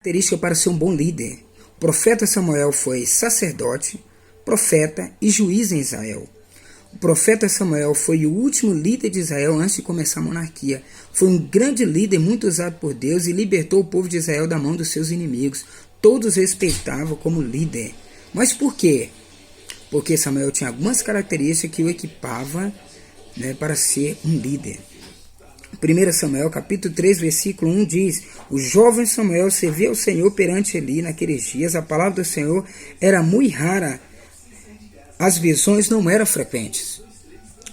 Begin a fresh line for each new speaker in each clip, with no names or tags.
Característica para ser um bom líder. O profeta Samuel foi sacerdote, profeta e juiz em Israel. O profeta Samuel foi o último líder de Israel antes de começar a monarquia. Foi um grande líder muito usado por Deus e libertou o povo de Israel da mão dos seus inimigos. Todos respeitavam como líder. Mas por quê? Porque Samuel tinha algumas características que o equipava, para ser um líder. 1 Samuel capítulo 3, versículo 1 diz: o jovem Samuel servia ao Senhor perante Eli naqueles dias. A palavra do Senhor era muito rara. As visões não eram frequentes.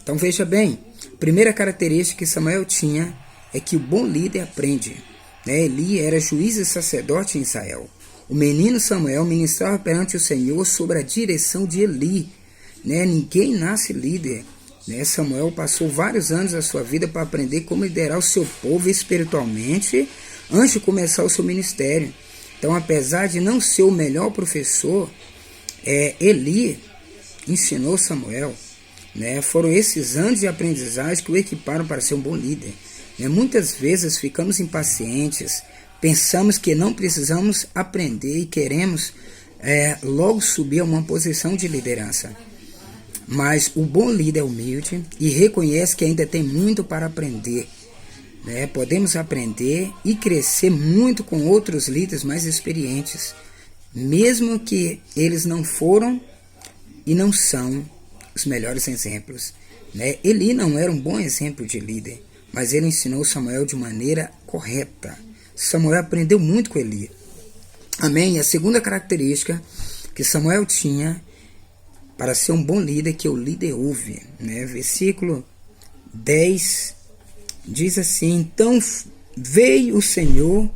Então veja bem, a primeira característica que Samuel tinha é que o bom líder aprende. Eli era juiz e sacerdote em Israel. O menino Samuel ministrava perante o Senhor sob a direção de Eli. Ninguém nasce líder. Samuel passou vários anos da sua vida para aprender como liderar o seu povo espiritualmente antes de começar o seu ministério. Então, apesar de não ser o melhor professor, Eli ensinou Samuel. Foram esses anos de aprendizagem que o equiparam para ser um bom líder. Muitas vezes ficamos impacientes, pensamos que não precisamos aprender e queremos logo subir a uma posição de liderança. Mas o bom líder é humilde e reconhece que ainda tem muito para aprender. Podemos aprender e crescer muito com outros líderes mais experientes, mesmo que eles não foram e não são os melhores exemplos. Eli não era um bom exemplo de líder, mas ele ensinou Samuel de maneira correta. Samuel aprendeu muito com Eli. Amém? E a segunda característica que Samuel tinha para ser um bom líder, que o líder ouve. Versículo 10 diz assim: então veio o Senhor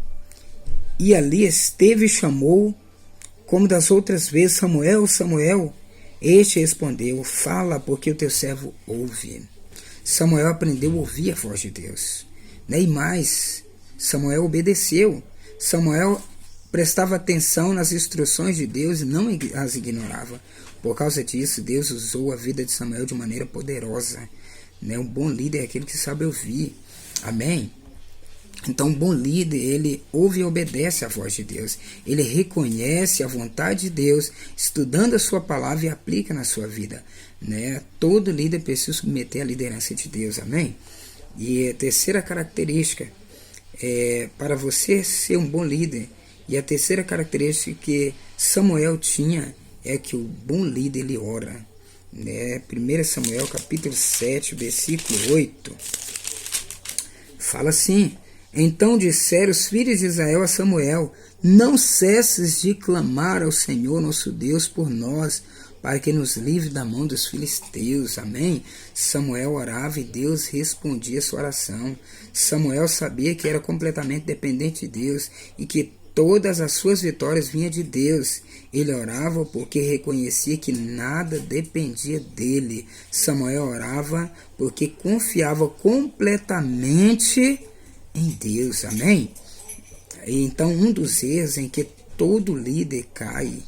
e ali esteve e chamou, como das outras vezes, Samuel, Samuel. Este respondeu: fala, porque o teu servo ouve. Samuel aprendeu a ouvir a voz de Deus. E mais, Samuel obedeceu. Samuel prestava atenção nas instruções de Deus e não as ignorava. Por causa disso, Deus usou a vida de Samuel de maneira poderosa. Um bom líder é aquele que sabe ouvir. Amém? Então, um bom líder, ele ouve e obedece a voz de Deus. Ele reconhece a vontade de Deus, estudando a sua palavra e aplica na sua vida. Todo líder precisa submeter à liderança de Deus. Amém? E a terceira característica, para você ser um bom líder, e a terceira característica que Samuel tinha é que o bom líder, ele ora. 1 Samuel capítulo 7, versículo 8. Fala assim: então disseram os filhos de Israel a Samuel: não cesses de clamar ao Senhor nosso Deus por nós, para que nos livre da mão dos filisteus. Amém? Samuel orava e Deus respondia a sua oração. Samuel sabia que era completamente dependente de Deus e que todas as suas vitórias vinham de Deus. Ele orava porque reconhecia que nada dependia dele. Samuel orava porque confiava completamente em Deus. Amém? Então, um dos erros em que todo líder cai,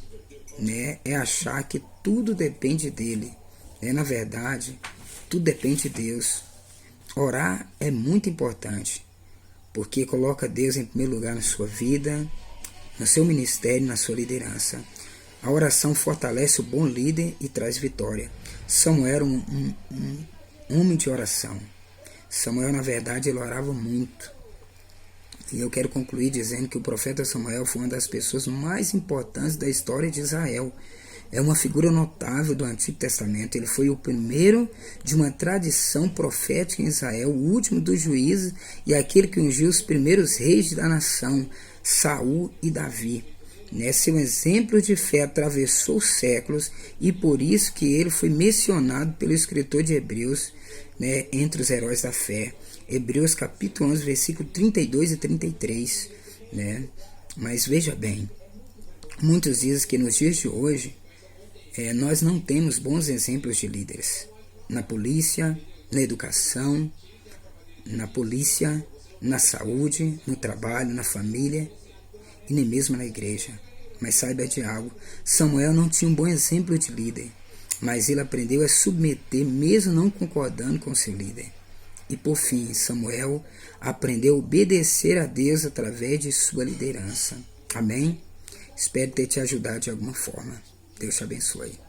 é achar que tudo depende dele. Na verdade, tudo depende de Deus. Orar é muito importante, porque coloca Deus em primeiro lugar na sua vida, no seu ministério, na sua liderança. A oração fortalece o bom líder e traz vitória. Samuel era um homem de oração. Samuel, na verdade, ele orava muito. E eu quero concluir dizendo que o profeta Samuel foi uma das pessoas mais importantes da história de Israel. É uma figura notável do Antigo Testamento. Ele foi o primeiro de uma tradição profética em Israel, o último dos juízes e aquele que ungiu os primeiros reis da nação, Saul e Davi. Seu exemplo de fé atravessou séculos e por isso que ele foi mencionado pelo escritor de Hebreus, entre os heróis da fé. Hebreus capítulo 11, versículo 32 e 33. Mas veja bem, muitos dizem que nos dias de hoje nós não temos bons exemplos de líderes. Na polícia, na educação, na saúde, no trabalho, na família e nem mesmo na igreja. Mas saiba de algo: Samuel não tinha um bom exemplo de líder, mas ele aprendeu a submeter mesmo não concordando com seu líder. E por fim, Samuel aprendeu a obedecer a Deus através de sua liderança. Amém? Espero ter te ajudado de alguma forma. Deus te abençoe.